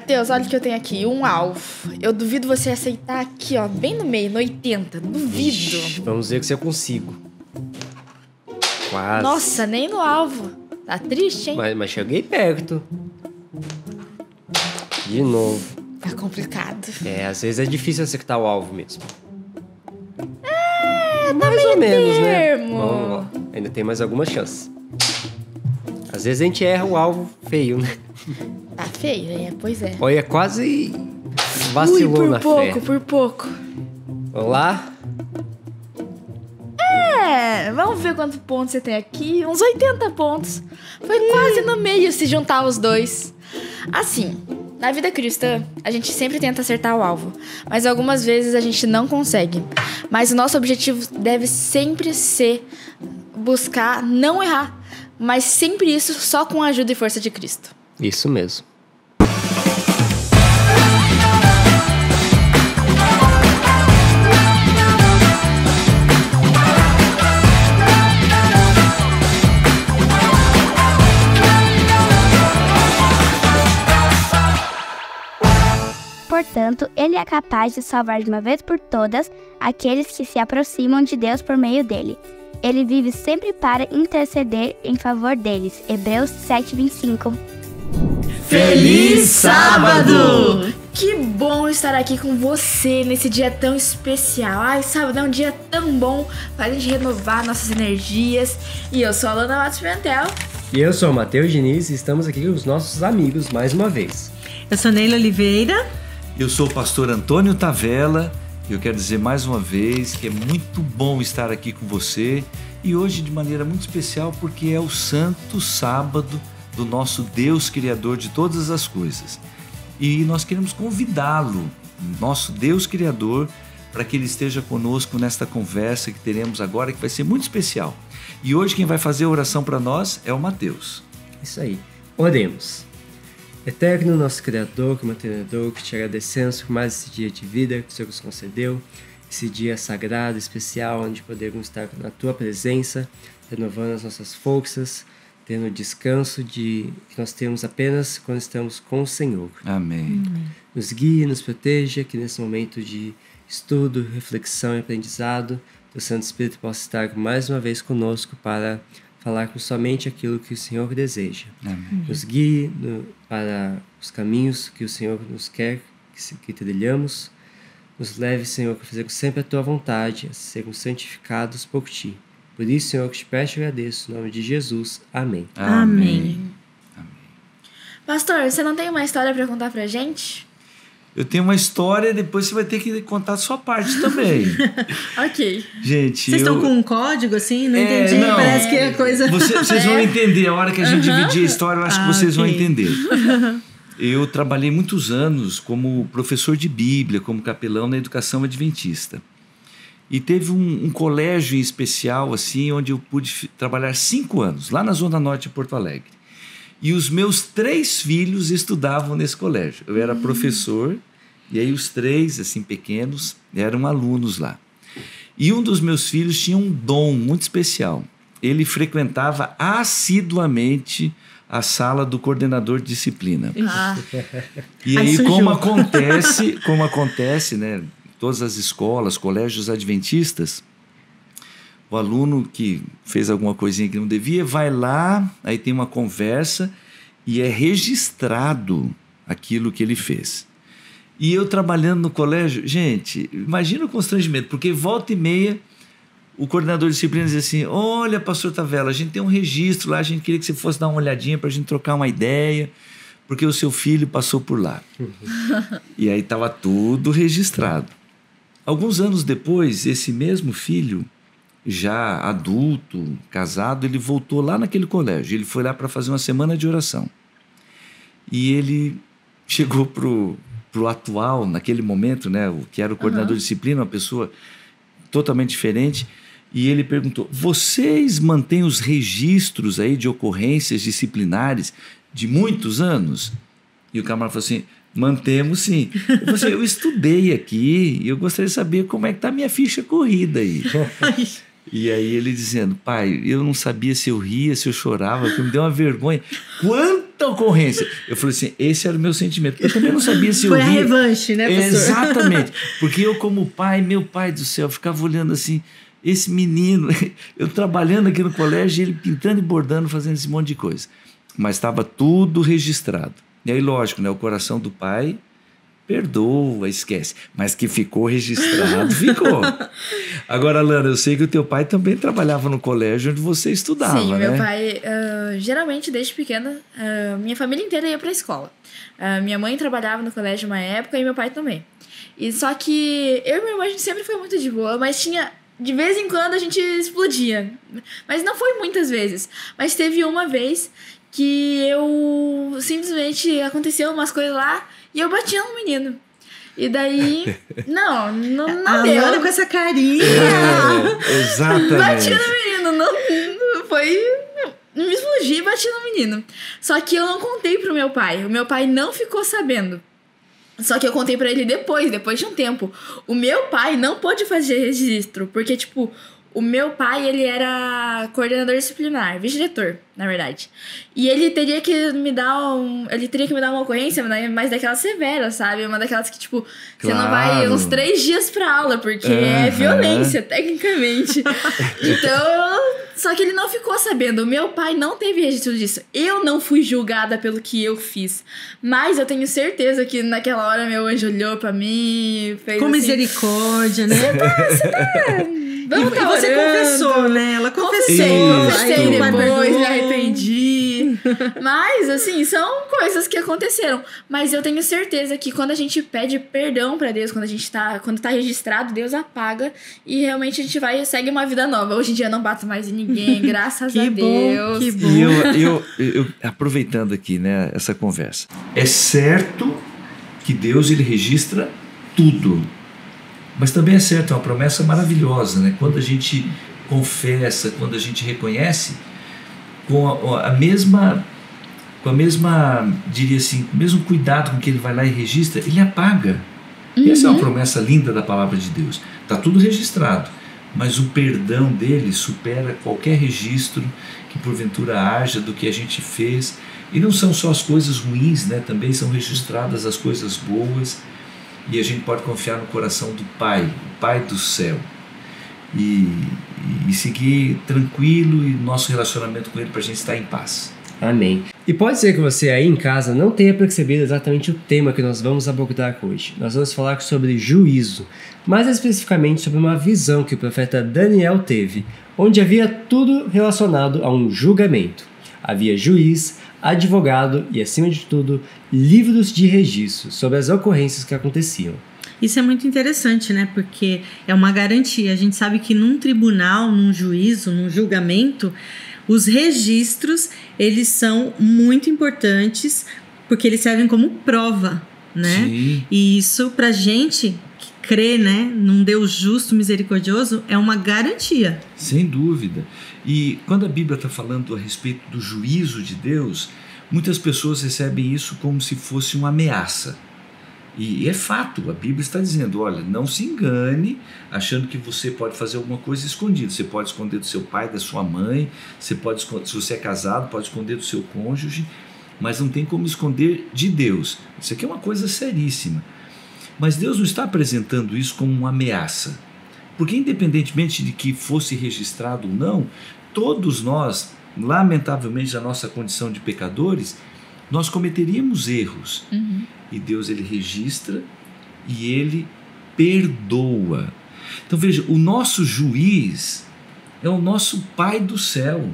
Deus, olha o que eu tenho aqui, um alvo. Eu duvido você aceitar aqui, ó, bem no meio, no 80. Duvido. Ixi, vamos ver se eu consigo. Quase. Nossa, nem no alvo. Tá triste, hein? Mas cheguei perto. De novo. Tá complicado. Às vezes é difícil acertar o alvo mesmo. Tá Mais ou menos, né? termo. Vamos lá. Ainda tem mais alguma chance. Às vezes a gente erra o alvo feio, né? Tá feio, pois é. Olha, quase vacilou na fé. Por pouco. Vamos lá? Vamos ver quantos pontos você tem aqui. Uns 80 pontos. Foi quase no meio se juntar os dois. Assim, na vida cristã, a gente sempre tenta acertar o alvo. Mas algumas vezes a gente não consegue. Mas o nosso objetivo deve sempre ser buscar não errar. Mas sempre isso só com a ajuda e força de Cristo. Isso mesmo. Portanto, ele é capaz de salvar de uma vez por todas aqueles que se aproximam de Deus por meio dele. Ele vive sempre para interceder em favor deles. Hebreus 7:25. Feliz sábado! Que bom estar aqui com você nesse dia tão especial. Ai, sábado é um dia tão bom pra gente renovar nossas energias. E eu sou a Alana Matos Pimentel. E eu sou o Matheus Diniz e estamos aqui com os nossos amigos mais uma vez. Eu sou Neila Oliveira. Eu sou o pastor Antônio Tavella e eu quero dizer mais uma vez que é muito bom estar aqui com você e hoje de maneira muito especial porque é o Santo Sábado do nosso Deus Criador de todas as coisas. E nós queremos convidá-lo, nosso Deus Criador, para que ele esteja conosco nesta conversa que teremos agora, que vai ser muito especial. E hoje quem vai fazer a oração para nós é o Matheus. Isso aí. Oremos. Eterno nosso Criador, que mantenedor, que te agradecemos por mais esse dia de vida que o Senhor nos concedeu, esse dia sagrado, especial, onde podemos estar na Tua presença, renovando as nossas forças, tendo o descanso que nós temos apenas quando estamos com o Senhor. Amém. Nos guie, nos proteja, que nesse momento de estudo, reflexão e aprendizado, o Santo Espírito possa estar mais uma vez conosco para falar com somente aquilo que o Senhor deseja. Amém. Nos guie para os caminhos que o Senhor nos quer que trilhamos. Nos leve, Senhor, a fazer sempre a Tua vontade, a sermos santificados por Ti. Por isso, Senhor, que te peço e agradeço. Em nome de Jesus. Amém. Amém. Pastor, você não tem uma história pra contar pra gente? Eu tenho uma história, depois você vai ter que contar a sua parte também. Ok. Gente, Vocês estão com um código assim? Não entendi. não. Parece que é coisa... Vocês vão entender. A hora que a gente dividir a história, eu acho que vocês vão ok. entender. Eu trabalhei muitos anos como professor de Bíblia, como capelão na educação adventista. E teve um colégio em especial, assim, onde eu pude trabalhar 5 anos, lá na Zona Norte de Porto Alegre. E os meus 3 filhos estudavam nesse colégio. Eu era professor, e aí os 3, assim, pequenos, eram alunos lá. E um dos meus filhos tinha um dom muito especial. Ele frequentava assiduamente a sala do coordenador de disciplina. E aí, como acontece, né, em todas as escolas, colégios adventistas, o aluno que fez alguma coisinha que não devia, vai lá, aí tem uma conversa e é registrado aquilo que ele fez. E eu trabalhando no colégio, gente, imagina o constrangimento, porque volta e meia o coordenador de disciplina diz assim: olha, pastor Tavella, a gente tem um registro lá, a gente queria que você fosse dar uma olhadinha para a gente trocar uma ideia, porque o seu filho passou por lá. E aí estava tudo registrado. Alguns anos depois, esse mesmo filho, já adulto, casado, ele voltou lá naquele colégio. Ele foi lá para fazer uma semana de oração. E ele chegou pro atual, naquele momento, né, o que era o coordenador de disciplina, uma pessoa totalmente diferente, e ele perguntou: vocês mantêm os registros aí de ocorrências disciplinares de muitos anos? E o camarada falou assim: mantemos sim. Eu falei assim: eu estudei aqui e eu gostaria de saber como é que está a minha ficha corrida aí. E aí ele dizendo: pai, eu não sabia se eu ria, se eu chorava, porque me deu uma vergonha. Quanta muita ocorrência. Eu falei assim, esse era o meu sentimento. Eu também não sabia se eu Foi a ria. revanche, né, pastor? Exatamente. Porque eu, como pai, meu pai do céu, ficava olhando assim, esse menino, eu trabalhando aqui no colégio, ele pintando e bordando, fazendo esse monte de coisa. Mas estava tudo registrado. E aí, lógico, né, o coração do pai perdoa, esquece. Mas que ficou registrado, ficou. Agora, Lana, eu sei que o teu pai também trabalhava no colégio onde você estudava, Sim, né? meu pai, geralmente desde pequena, minha família inteira ia pra escola. Minha mãe trabalhava no colégio uma época e meu pai também. E só que eu e minha irmã, a gente sempre foi muito de boa, mas de vez em quando a gente explodia. Mas não foi muitas vezes. Mas teve uma vez que eu simplesmente aconteceu umas coisas lá e eu bati no menino. E daí, não A deu. Lana com essa carinha. Exatamente. Bati no menino, não foi. Me explodi e bati no menino. Só que eu não contei pro meu pai. O meu pai não ficou sabendo. Só que eu contei pra ele depois de um tempo. O meu pai não pôde fazer registro, porque, tipo, o meu pai, ele era coordenador disciplinar, vice-diretor, na verdade. E ele teria que me dar uma ocorrência, mas daquelas severas, sabe? Uma daquelas que, tipo, você não vai uns 3 dias pra aula, porque é violência, tecnicamente. Então, só que ele não ficou sabendo. O meu pai não teve registro disso. Eu não fui julgada pelo que eu fiz. Mas eu tenho certeza que naquela hora meu anjo olhou pra mim, fez Com assim, misericórdia, né? Vamos E tá você orando. confessou, né? Ela confessou. Confessei Aí o pai depois, me perdoou. arrependi. Mas, assim, são coisas que aconteceram. Mas eu tenho certeza que quando a gente pede perdão pra Deus, quando tá registrado, Deus apaga e realmente a gente segue uma vida nova. Hoje em dia eu não bato mais em ninguém, graças a Deus. Que bom. E eu aproveitando aqui, né, essa conversa. É certo que Deus, ele registra tudo. Mas também é certo, é uma promessa maravilhosa, né? Quando a gente confessa, quando a gente reconhece, com a mesma, diria assim, com o mesmo cuidado com que ele vai lá e registra, ele apaga. E essa é uma promessa linda da palavra de Deus. Está tudo registrado, mas o perdão dele supera qualquer registro que porventura haja do que a gente fez. E não são só as coisas ruins, né? Também são registradas as coisas boas. E a gente pode confiar no coração do Pai, o Pai do céu, e seguir tranquilo e nosso relacionamento com Ele para a gente estar em paz. Amém. E pode ser que você aí em casa não tenha percebido exatamente o tema que nós vamos abordar hoje. Nós vamos falar sobre juízo, mais especificamente sobre uma visão que o profeta Daniel teve, onde havia tudo relacionado a um julgamento. Havia juiz, advogado e, acima de tudo, livros de registro sobre as ocorrências que aconteciam. Isso é muito interessante, né? Porque é uma garantia. A gente sabe que num tribunal, num juízo, num julgamento, os registros, eles são muito importantes porque eles servem como prova, né? Sim. E isso, pra gente que crê, né, num Deus justo, misericordioso, é uma garantia. Sem dúvida. E quando a Bíblia está falando a respeito do juízo de Deus, muitas pessoas recebem isso como se fosse uma ameaça. E é fato, a Bíblia está dizendo, olha, não se engane achando que você pode fazer alguma coisa escondida. Você pode esconder do seu pai, da sua mãe, você pode esconder, se você é casado, pode esconder do seu cônjuge, mas não tem como esconder de Deus. Isso aqui é uma coisa seríssima. Mas Deus não está apresentando isso como uma ameaça. Porque independentemente de que fosse registrado ou não, todos nós, lamentavelmente, na nossa condição de pecadores, nós cometeríamos erros. E Deus, ele registra e ele perdoa. Então veja, o nosso juiz é o nosso Pai do céu.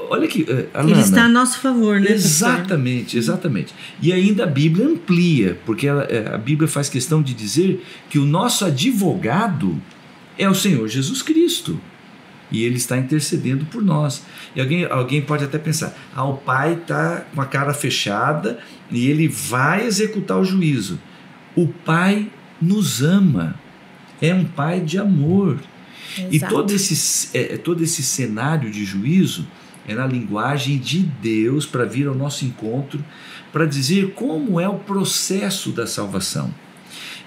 Olha aqui, Alana. Ele está a nosso favor, né? Exatamente, exatamente. E ainda a Bíblia amplia, porque a Bíblia faz questão de dizer que o nosso advogado é o Senhor Jesus Cristo. E ele está intercedendo por nós. E alguém pode até pensar, o pai está com a cara fechada e ele vai executar o juízo. O pai nos ama, é um pai de amor. Exato. E todo esse cenário de juízo é na linguagem de Deus para vir ao nosso encontro, para dizer como é o processo da salvação.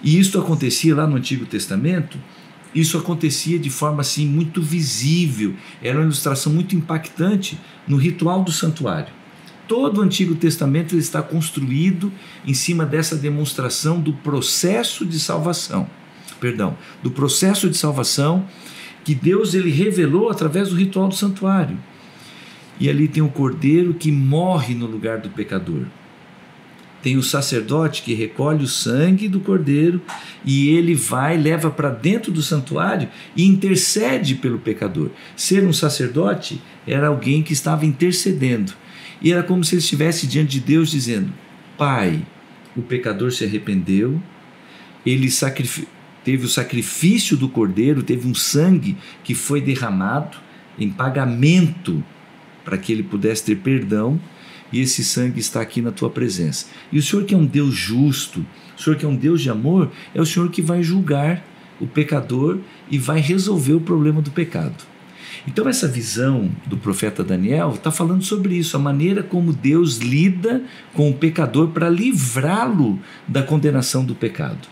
E isso acontecia lá no Antigo Testamento. Isso acontecia de forma assim muito visível, era uma ilustração muito impactante no ritual do santuário. todo o Antigo Testamento ele está construído em cima dessa demonstração do processo de salvação. Do processo de salvação que Deus ele revelou através do ritual do santuário. E ali tem o cordeiro que morre no lugar do pecador. Tem o sacerdote que recolhe o sangue do cordeiro e ele leva para dentro do santuário e intercede pelo pecador. Ser um sacerdote era alguém que estava intercedendo. E era como se ele estivesse diante de Deus dizendo: Pai, o pecador se arrependeu, ele teve o sacrifício do cordeiro, teve um sangue que foi derramado em pagamento para que ele pudesse ter perdão, e esse sangue está aqui na tua presença. E o Senhor, que é um Deus justo, o Senhor que é um Deus de amor, é o Senhor que vai julgar o pecador e vai resolver o problema do pecado. Então essa visão do profeta Daniel está falando sobre isso, a maneira como Deus lida com o pecador para livrá-lo da condenação do pecado.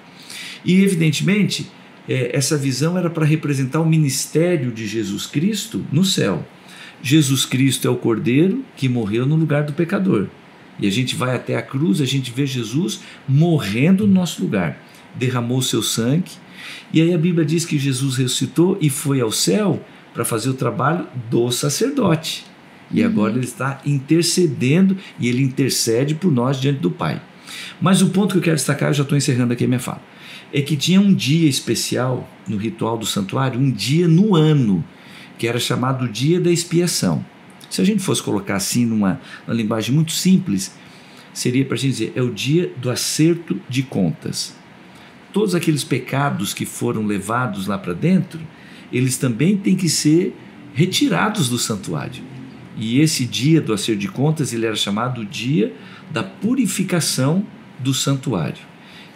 E evidentemente essa visão era para representar o ministério de Jesus Cristo no céu. Jesus Cristo é o cordeiro que morreu no lugar do pecador. E a gente vai até a cruz, a gente vê Jesus morrendo no nosso lugar. Derramou o seu sangue. E aí a Bíblia diz que Jesus ressuscitou e foi ao céu para fazer o trabalho do sacerdote. E agora ele está intercedendo e ele intercede por nós diante do Pai. Mas o ponto que eu quero destacar, eu já estou encerrando aqui a minha fala, é que tinha um dia especial no ritual do santuário, um dia no ano, que era chamado Dia da Expiação. Se a gente fosse colocar assim numa linguagem muito simples, seria para a gente dizer, é o dia do acerto de contas. Todos aqueles pecados que foram levados lá para dentro, eles também têm que ser retirados do santuário. E esse dia do acerto de contas, ele era chamado Dia da Purificação do Santuário.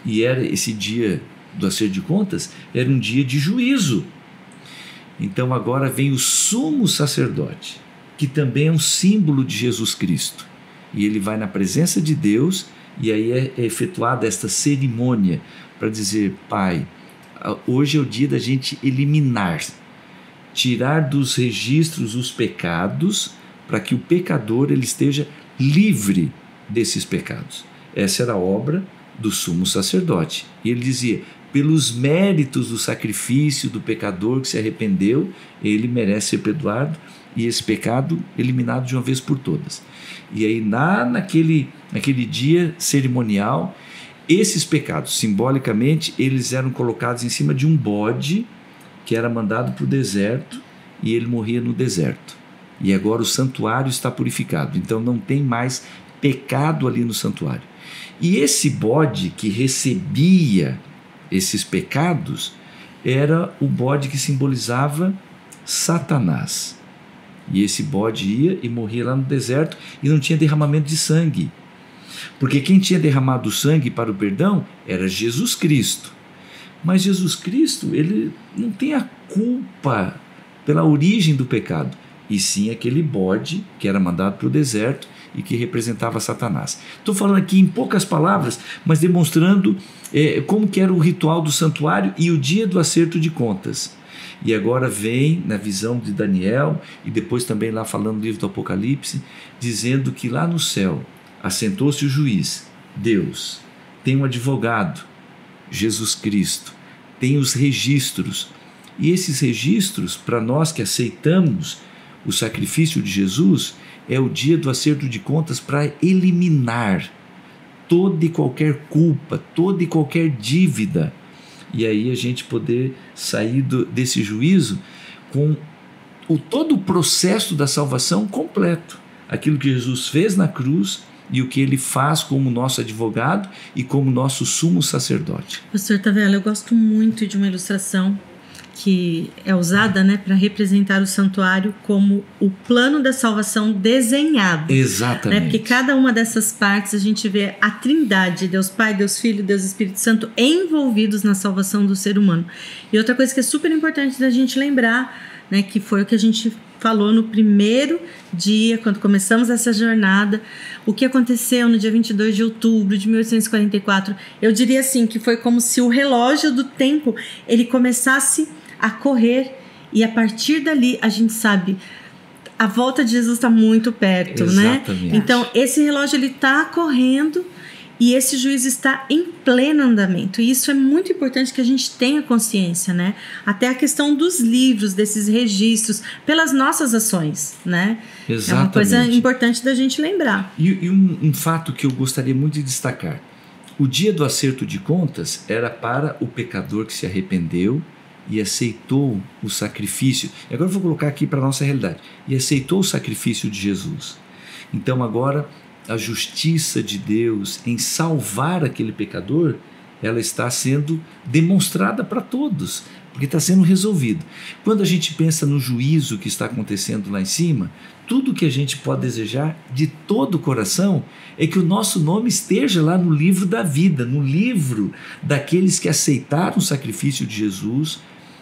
E esse dia do acerto de contas era um dia de juízo. Então agora vem o sumo sacerdote, que também é um símbolo de Jesus Cristo. E ele vai na presença de Deus e aí é efetuada esta cerimônia para dizer, Pai, hoje é o dia da gente eliminar, tirar dos registros os pecados para que o pecador ele esteja livre desses pecados. Essa era a obra do sumo sacerdote. E ele dizia, pelos méritos do sacrifício do pecador que se arrependeu, ele merece ser perdoado e esse pecado eliminado de uma vez por todas. E aí naquele dia cerimonial, esses pecados, simbolicamente, eles eram colocados em cima de um bode que era mandado para o deserto e ele morria no deserto. E agora o santuário está purificado, então não tem mais pecado ali no santuário. E esse bode que recebia esses pecados era o bode que simbolizava Satanás. E esse bode ia e morria lá no deserto e não tinha derramamento de sangue. Porque quem tinha derramado o sangue para o perdão era Jesus Cristo. Mas Jesus Cristo, ele não tem a culpa pela origem do pecado, e sim aquele bode que era mandado para o deserto e que representava Satanás. Estou falando aqui em poucas palavras, mas demonstrando como que era o ritual do santuário e o dia do acerto de contas. E agora vem na visão de Daniel, e depois também lá falando no livro do Apocalipse, dizendo que lá no céu assentou-se o juiz, Deus, tem um advogado, Jesus Cristo, tem os registros, e esses registros, para nós que aceitamos o sacrifício de Jesus, é o dia do acerto de contas para eliminar toda e qualquer culpa, toda e qualquer dívida, e aí a gente poder sair desse juízo com todo o processo da salvação completo, aquilo que Jesus fez na cruz e o que ele faz como nosso advogado e como nosso sumo sacerdote. Pastor Tavella, eu gosto muito de uma ilustração que é usada, né, para representar o santuário como o plano da salvação desenhado. Exatamente. Né, porque cada uma dessas partes a gente vê a Trindade, Deus Pai, Deus Filho, Deus Espírito Santo, envolvidos na salvação do ser humano. E outra coisa que é super importante da gente lembrar, né, que foi o que a gente falou no primeiro dia, quando começamos essa jornada, o que aconteceu no dia 22 de outubro de 1844, eu diria assim, que foi como se o relógio do tempo, ele começasse a correr, e a partir dali a gente sabe a volta de Jesus está muito perto, Exatamente. né? Então, esse relógio ele está correndo e esse juízo está em pleno andamento. E isso é muito importante que a gente tenha consciência, né? Até a questão dos livros, desses registros, pelas nossas ações, né? Exatamente. É uma coisa importante da gente lembrar. E um fato que eu gostaria muito de destacar. O dia do acerto de contas era para o pecador que se arrependeu e aceitou o sacrifício. E agora eu vou colocar aqui para a nossa realidade. E aceitou o sacrifício de Jesus. Então agora a justiça de Deus em salvar aquele pecador, ela está sendo demonstrada para todos, porque está sendo resolvido. Quando a gente pensa no juízo que está acontecendo lá em cima, tudo que a gente pode desejar de todo o coração é que o nosso nome esteja lá no livro da vida, no livro daqueles que aceitaram o sacrifício de Jesus,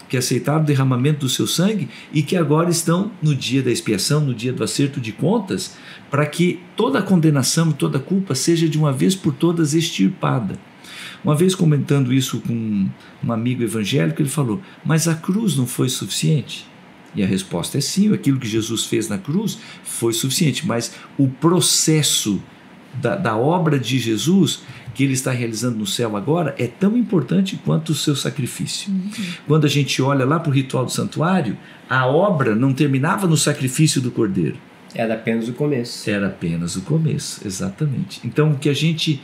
que aceitaram o derramamento do seu sangue e que agora estão no dia da expiação, no dia do acerto de contas, para que toda a condenação e toda a culpa seja de uma vez por todas extirpada. Uma vez comentando isso com um amigo evangélico, ele falou, mas a cruz não foi suficiente? E a resposta é sim, aquilo que Jesus fez na cruz foi suficiente, mas o processo da obra de Jesus que ele está realizando no céu agora é tão importante quanto o seu sacrifício. Quando a gente olha lá para o ritual do santuário, a obra não terminava no sacrifício do cordeiro. Era apenas o começo. Era apenas o começo, exatamente. Então o que a gente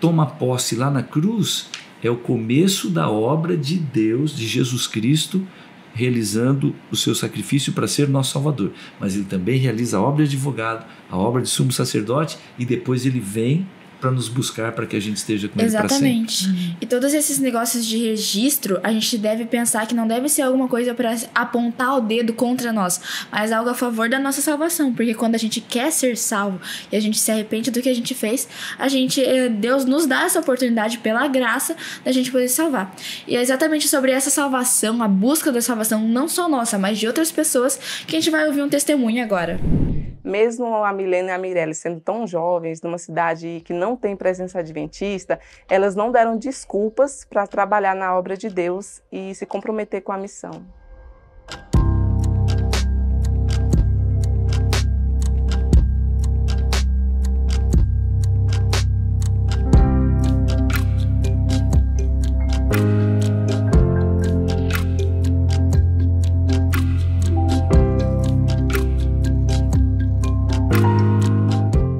toma posse lá na cruz é o começo da obra de Deus, de Jesus Cristo, realizando o seu sacrifício para ser nosso Salvador. Mas ele também realiza a obra de advogado, a obra de sumo sacerdote, e depois ele vem para nos buscar para que a gente esteja com ele para sempre. Exatamente. E todos esses negócios de registro, a gente deve pensar que não deve ser alguma coisa para apontar o dedo contra nós, mas algo a favor da nossa salvação, porque quando a gente quer ser salvo e a gente se arrepende do que a gente fez, Deus nos dá essa oportunidade pela graça da gente poder salvar. E é exatamente sobre essa salvação, a busca da salvação, não só nossa, mas de outras pessoas, que a gente vai ouvir um testemunho agora. Mesmo a Milena e a Mirelle sendo tão jovens, numa cidade que não tem presença adventista, elas não deram desculpas para trabalhar na obra de Deus e se comprometer com a missão.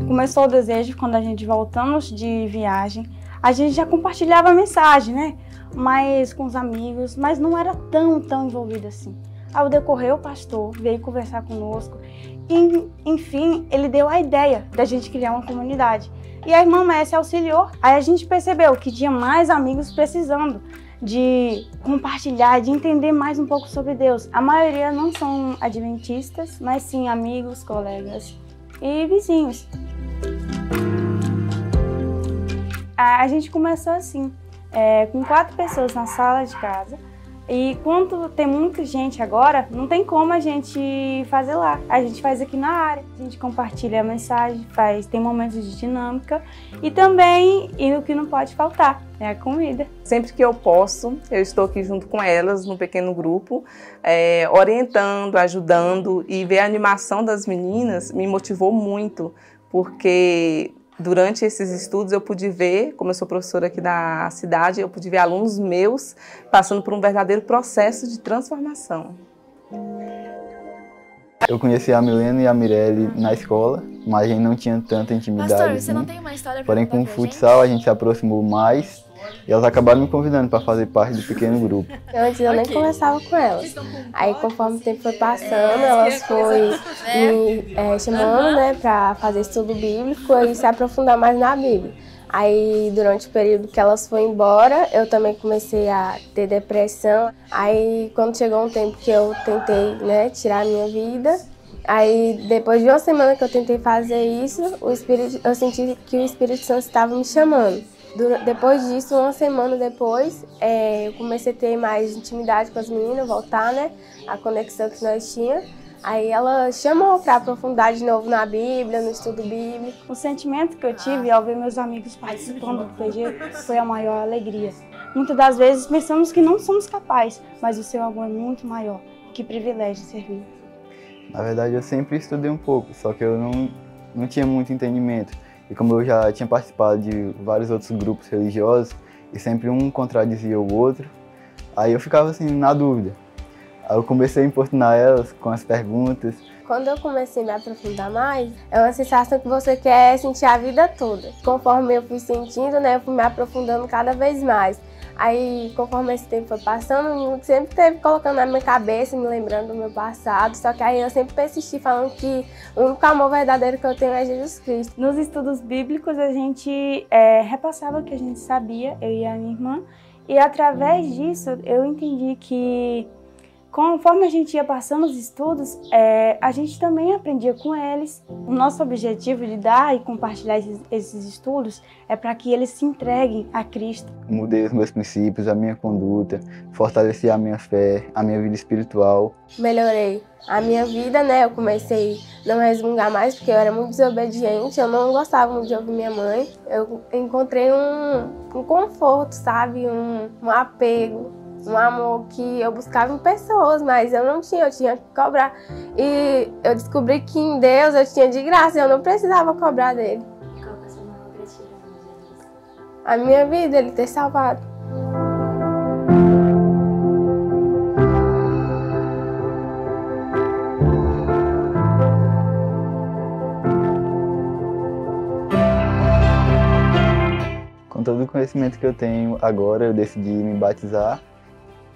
Começou o desejo quando a gente voltamos de viagem, a gente já compartilhava a mensagem, né? Mas com os amigos, mas não era tão envolvido assim. Ao decorrer, o pastor veio conversar conosco e, enfim, ele deu a ideia da gente criar uma comunidade. E a irmã Messi auxiliou. Aí a gente percebeu que tinha mais amigos precisando de compartilhar, de entender mais um pouco sobre Deus. A maioria não são adventistas, mas sim amigos, colegas e vizinhos. A gente começou assim, com 4 pessoas na sala de casa, e quando tem muita gente agora, não tem como a gente fazer lá. A gente faz aqui na área, a gente compartilha a mensagem, tem momentos de dinâmica e também, e o que não pode faltar, é a comida. Sempre que eu posso, eu estou aqui junto com elas, no pequeno grupo, orientando, ajudando, e ver a animação das meninas me motivou muito, porque durante esses estudos eu pude ver, como eu sou professora aqui da cidade, eu pude ver alunos meus passando por um verdadeiro processo de transformação. Eu conheci a Milena e a Mirelle na escola, mas a gente não tinha tanta intimidade. Pastor, você não tem uma história pra Porém, contar com o pra futsal a gente se aproximou mais e elas acabaram me convidando para fazer parte do pequeno grupo. Antes eu nem conversava com elas. Aí conforme o tempo foi passando, elas foram me chamando, né, para fazer estudo bíblico e se aprofundar mais na Bíblia. Aí durante o período que elas foram embora, eu também comecei a ter depressão. Aí quando chegou um tempo que eu tentei, né, tirar a minha vida, aí depois de uma semana que eu tentei fazer isso, eu senti que o Espírito Santo estava me chamando. Depois disso, uma semana depois, eu comecei a ter mais intimidade com as meninas, voltar, né, a conexão que nós tínhamos. Aí ela chamou para aprofundar de novo na Bíblia, no estudo bíblico. O sentimento que eu tive ao ver meus amigos participando do PG foi a maior alegria. Muitas das vezes pensamos que não somos capazes, mas o seu amor é muito maior. Que privilégio servir. Na verdade, eu sempre estudei um pouco, só que eu não tinha muito entendimento. E como eu já tinha participado de vários outros grupos religiosos, e sempre um contradizia o outro, aí eu ficava assim, na dúvida. Aí eu comecei a importunar elas com as perguntas. Quando eu comecei a me aprofundar mais, é uma sensação que você quer sentir a vida toda. Conforme eu fui sentindo, né, eu fui me aprofundando cada vez mais. Aí, conforme esse tempo foi passando, o inimigo sempre esteve colocando na minha cabeça, me lembrando do meu passado. Só que aí eu sempre persisti falando que o único amor verdadeiro que eu tenho é Jesus Cristo. Nos estudos bíblicos, a gente repassava o que a gente sabia, eu e a minha irmã. E através disso, eu entendi que conforme a gente ia passando os estudos, a gente também aprendia com eles. O nosso objetivo de dar e compartilhar esses estudos é para que eles se entreguem a Cristo. Mudei os meus princípios, a minha conduta, fortaleci a minha fé, a minha vida espiritual. Melhorei a minha vida, né? Eu comecei a não resmungar mais, porque eu era muito desobediente, eu não gostava muito de ouvir minha mãe. Eu encontrei um conforto, sabe? Um apego. Um amor que eu buscava em pessoas, mas eu tinha que cobrar. E eu descobri que em Deus eu tinha de graça, eu não precisava cobrar dele. E qual foi a sua maior gratidão, Jesus? A minha vida, ele ter salvado. Com todo o conhecimento que eu tenho agora, eu decidi me batizar,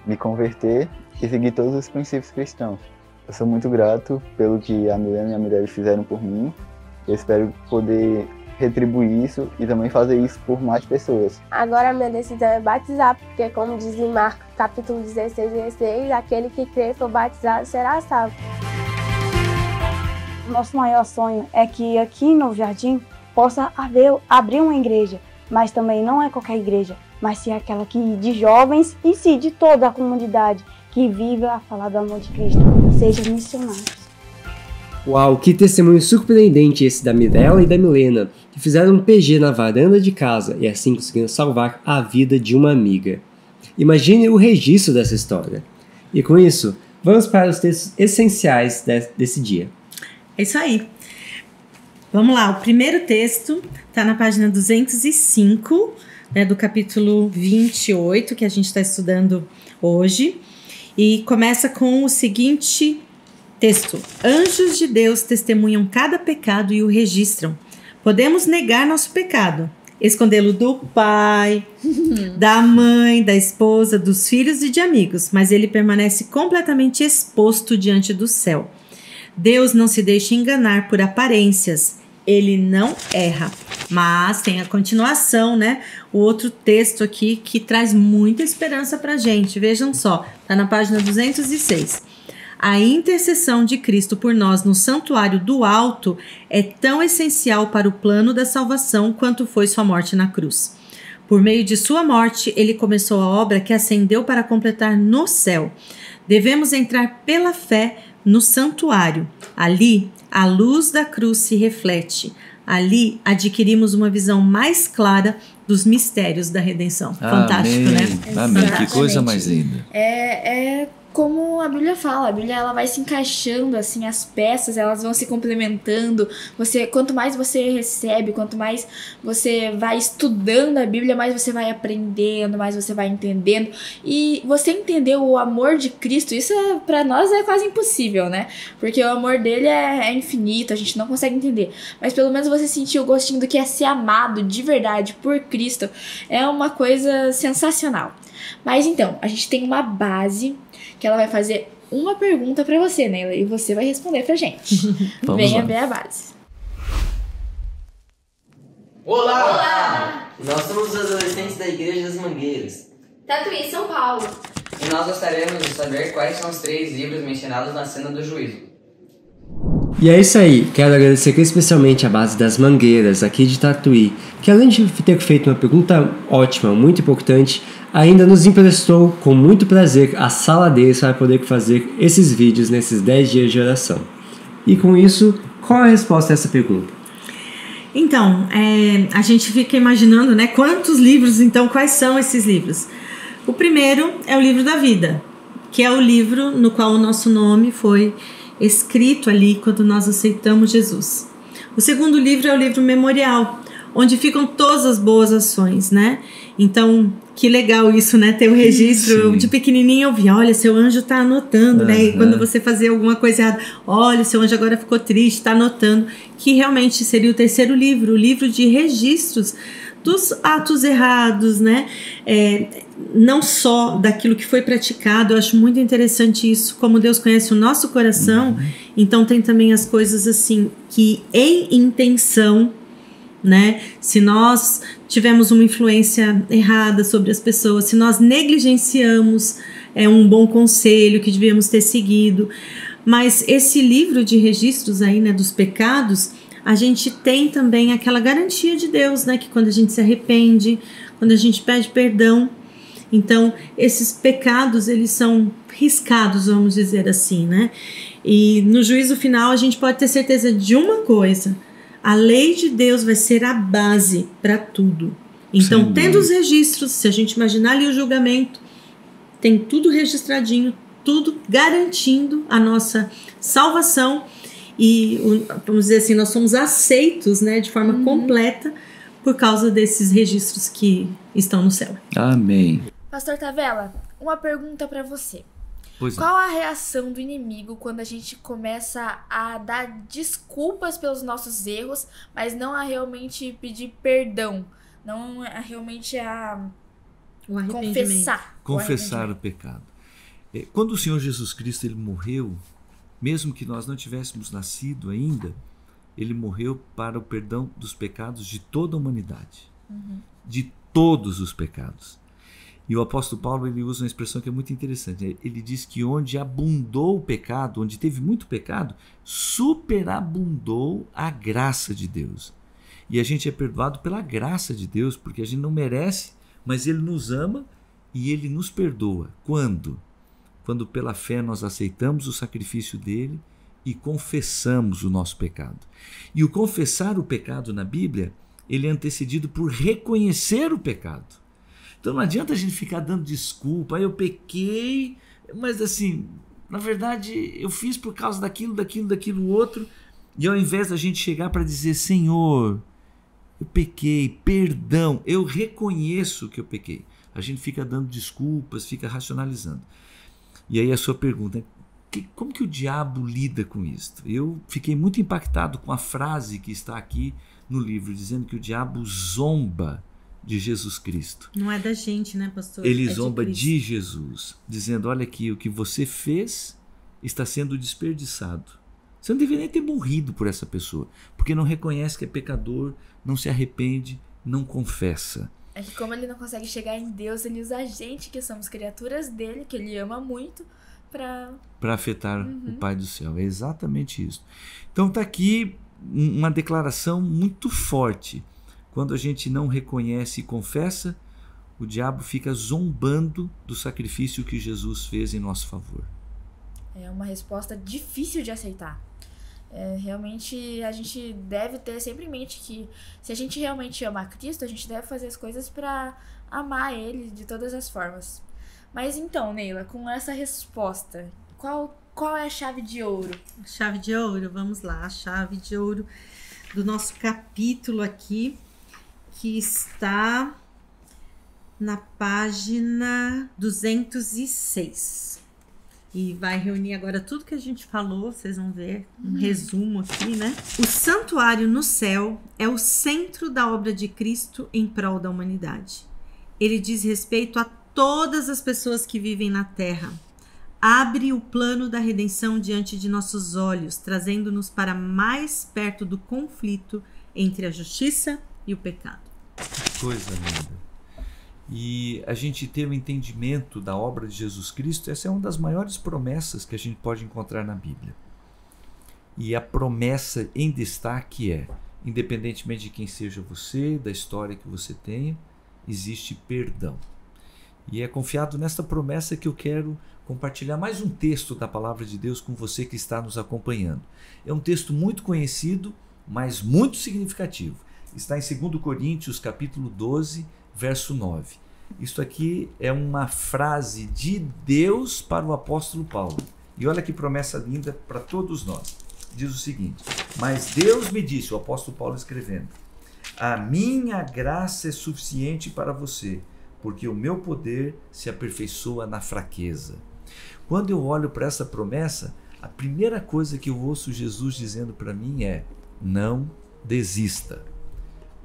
me converter e seguir todos os princípios cristãos. Eu sou muito grato pelo que a Milena e a Mirelle fizeram por mim. Eu espero poder retribuir isso e também fazer isso por mais pessoas. Agora a minha decisão é batizar, porque como diz em Marcos capítulo 16, aquele que crê e for batizado será salvo. Nosso maior sonho é que aqui no Jardim possa abrir uma igreja, mas também não é qualquer igreja, mas sim aquela de jovens e sim de toda a comunidade que vive a falar do amor de Cristo, sejam missionários. Uau, que testemunho surpreendente esse da Mirella e da Milena, que fizeram um PG na varanda de casa e assim conseguiram salvar a vida de uma amiga. Imagine o registro dessa história. E com isso, vamos para os textos essenciais desse dia. É isso aí. Vamos lá, o primeiro texto está na página 205, do capítulo 28, que a gente está estudando hoje, e começa com o seguinte texto: anjos de Deus testemunham cada pecado e o registram. Podemos negar nosso pecado, escondê-lo do pai, da mãe, da esposa, dos filhos e de amigos, mas ele permanece completamente exposto diante do céu. Deus não se deixa enganar por aparências, ele não erra. Mas tem a continuação, né? O outro texto aqui que traz muita esperança pra gente. Vejam só, tá na página 206. A intercessão de Cristo por nós no santuário do alto é tão essencial para o plano da salvação quanto foi sua morte na cruz. Por meio de sua morte, ele começou a obra que ascendeu para completar no céu. Devemos entrar pela fé no santuário. Ali, a luz da cruz se reflete. Ali, adquirimos uma visão mais clara dos mistérios da redenção. Fantástico, Amém. né? Amém. Que coisa mais linda. É como a Bíblia fala, a Bíblia ela vai se encaixando, assim, as peças, elas vão se complementando. Quanto mais você recebe, quanto mais você vai estudando a Bíblia, mais você vai aprendendo, mais você vai entendendo. E você entender o amor de Cristo, isso pra nós é quase impossível, né? Porque o amor dele é infinito, a gente não consegue entender. Mas pelo menos você sentir o gostinho do que é ser amado de verdade por Cristo é uma coisa sensacional. Mas então, a gente tem uma base que ela vai fazer uma pergunta pra você, Neila, e você vai responder pra gente. Venha ver a base. Olá! Olá! Nós somos os adolescentes da Igreja das Mangueiras, Tatuí, São Paulo. e nós gostaríamos de saber quais são os 3 livros mencionados na cena do juízo. E é isso aí, quero agradecer aqui especialmente a base das Mangueiras, aqui de Tatuí, que além de ter feito uma pergunta ótima, muito importante, ainda nos emprestou com muito prazer a sala deles para poder fazer esses vídeos nesses 10 dias de oração. E com isso, qual é a resposta a essa pergunta? Então, a gente fica imaginando, né, quantos livros, então, quais são esses livros? O primeiro é o livro da vida, que é o livro no qual o nosso nome foi escrito ali quando nós aceitamos Jesus. O segundo livro é o livro memorial, onde ficam todas as boas ações, né? Então, que legal isso, né? Ter o registro. De pequenininho eu via, olha, seu anjo tá anotando, né? E quando você fazia alguma coisa errada, olha, seu anjo agora ficou triste, tá anotando. Que realmente seria o terceiro livro, o livro de registros dos atos errados, né? Não só daquilo que foi praticado. Eu acho muito interessante isso, como Deus conhece o nosso coração. Então tem também as coisas assim, que em intenção, né? Se nós tivemos uma influência errada sobre as pessoas, se nós negligenciamos um bom conselho que devíamos ter seguido. Mas esse livro de registros aí, né, dos pecados, a gente tem também aquela garantia de Deus, né, que quando a gente se arrepende, quando a gente pede perdão, então esses pecados, eles são riscados, vamos dizer assim, né? E no juízo final a gente pode ter certeza de uma coisa: a lei de Deus vai ser a base para tudo. Então, tendo os registros, se a gente imaginar ali o julgamento, tem tudo registradinho, tudo garantindo a nossa salvação. E, vamos dizer assim, nós somos aceitos, né, de forma completa por causa desses registros que estão no céu. Amém. Pastor Tavella, uma pergunta para você. Pois Qual a reação do inimigo quando a gente começa a dar desculpas pelos nossos erros, mas não a realmente pedir perdão, não a realmente confessar o pecado? Quando o Senhor Jesus Cristo ele morreu, mesmo que nós não tivéssemos nascido ainda, ele morreu para o perdão dos pecados de toda a humanidade, de todos os pecados. E o apóstolo Paulo ele usa uma expressão que é muito interessante. Ele diz que onde abundou o pecado, onde teve muito pecado, superabundou a graça de Deus. E a gente é perdoado pela graça de Deus, porque a gente não merece, mas Ele nos ama e Ele nos perdoa. Quando? Quando pela fé nós aceitamos o sacrifício dele e confessamos o nosso pecado. E o confessar o pecado na Bíblia, ele é antecedido por reconhecer o pecado. Então não adianta a gente ficar dando desculpa, eu pequei, mas assim, na verdade eu fiz por causa daquilo outro, e ao invés da gente chegar para dizer, Senhor, eu pequei, perdão, eu reconheço que eu pequei, a gente fica dando desculpas, fica racionalizando. E aí a sua pergunta é, como que o diabo lida com isso? Eu fiquei muito impactado com a frase que está aqui no livro, dizendo que o diabo zomba de Jesus Cristo. Não é da gente, né, pastor? Ele zomba de Jesus, dizendo, olha aqui, o que você fez está sendo desperdiçado. Você não deveria nem ter morrido por essa pessoa, porque não reconhece que é pecador, não se arrepende, não confessa. É que como ele não consegue chegar em Deus, ele usa a gente, que somos criaturas dele, que ele ama muito, para afetar o Pai do Céu. É exatamente isso. Então está aqui uma declaração muito forte. Quando a gente não reconhece e confessa, o diabo fica zombando do sacrifício que Jesus fez em nosso favor. É uma resposta difícil de aceitar. Realmente a gente deve ter sempre em mente que se a gente realmente ama a Cristo, a gente deve fazer as coisas para amar Ele de todas as formas. Mas então, Neila, com essa resposta, qual é a chave de ouro? Chave de ouro, vamos lá. A chave de ouro do nosso capítulo aqui, que está na página 206. E vai reunir agora tudo que a gente falou, vocês vão ver um resumo aqui, né? O santuário no céu é o centro da obra de Cristo em prol da humanidade. Ele diz respeito a todas as pessoas que vivem na terra. Abre o plano da redenção diante de nossos olhos, trazendo-nos para mais perto do conflito entre a justiça e o pecado. Que coisa linda. E a gente ter o entendimento da obra de Jesus Cristo, essa é uma das maiores promessas que a gente pode encontrar na Bíblia. E a promessa em destaque é, independentemente de quem seja você, da história que você tenha, existe perdão. E é confiado nesta promessa que eu quero compartilhar mais um texto da Palavra de Deus com você que está nos acompanhando. É um texto muito conhecido, mas muito significativo. Está em 2 Coríntios, capítulo 12, verso 9. Isto aqui é uma frase de Deus para o apóstolo Paulo. E olha que promessa linda para todos nós. Diz o seguinte: mas Deus me disse, o apóstolo Paulo escrevendo, a minha graça é suficiente para você, porque o meu poder se aperfeiçoa na fraqueza. Quando eu olho para essa promessa, a primeira coisa que eu ouço Jesus dizendo para mim é: não desista.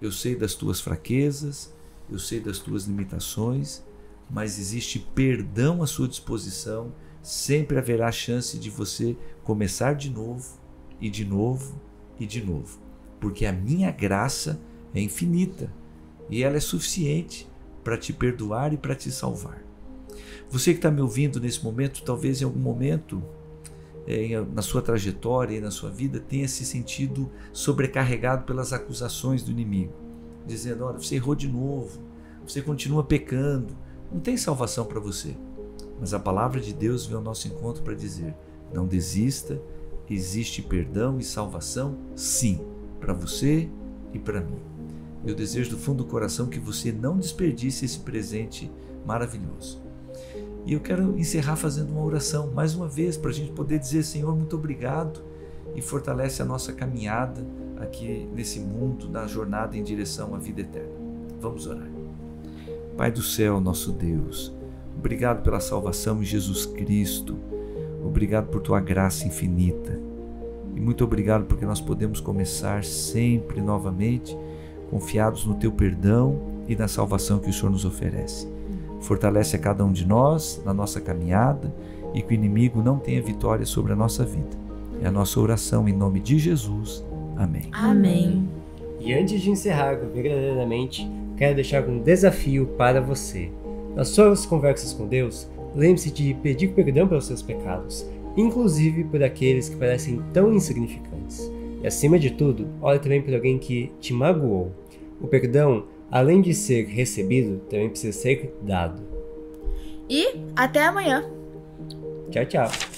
Eu sei das tuas fraquezas, eu sei das tuas limitações, mas existe perdão à sua disposição. Sempre haverá chance de você começar de novo, e de novo, e de novo. Porque a minha graça é infinita e ela é suficiente para te perdoar e para te salvar. Você que está me ouvindo nesse momento, talvez em algum momento na sua trajetória e na sua vida tenha se sentido sobrecarregado pelas acusações do inimigo, dizendo: olha, você errou de novo, você continua pecando, não tem salvação para você. Mas a palavra de Deus vem ao nosso encontro para dizer: não desista, existe perdão e salvação sim, para você e para mim. Eu desejo do fundo do coração que você não desperdice esse presente maravilhoso. E eu quero encerrar fazendo uma oração, mais uma vez, para a gente poder dizer: Senhor, muito obrigado, e fortalece a nossa caminhada aqui nesse mundo, na jornada em direção à vida eterna. Vamos orar. Pai do céu, nosso Deus, obrigado pela salvação em Jesus Cristo, obrigado por tua graça infinita, e muito obrigado porque nós podemos começar sempre novamente, confiados no teu perdão e na salvação que o Senhor nos oferece. Fortalece a cada um de nós na nossa caminhada e que o inimigo não tenha vitória sobre a nossa vida. É a nossa oração em nome de Jesus. Amém. Amém. E antes de encerrar verdadeiramente, quero deixar um desafio para você. Nas suas conversas com Deus, lembre-se de pedir perdão pelos seus pecados, inclusive por aqueles que parecem tão insignificantes. E acima de tudo, ore também por alguém que te magoou. O perdão, além de ser recebido, também precisa ser dado. E até amanhã. Tchau, tchau.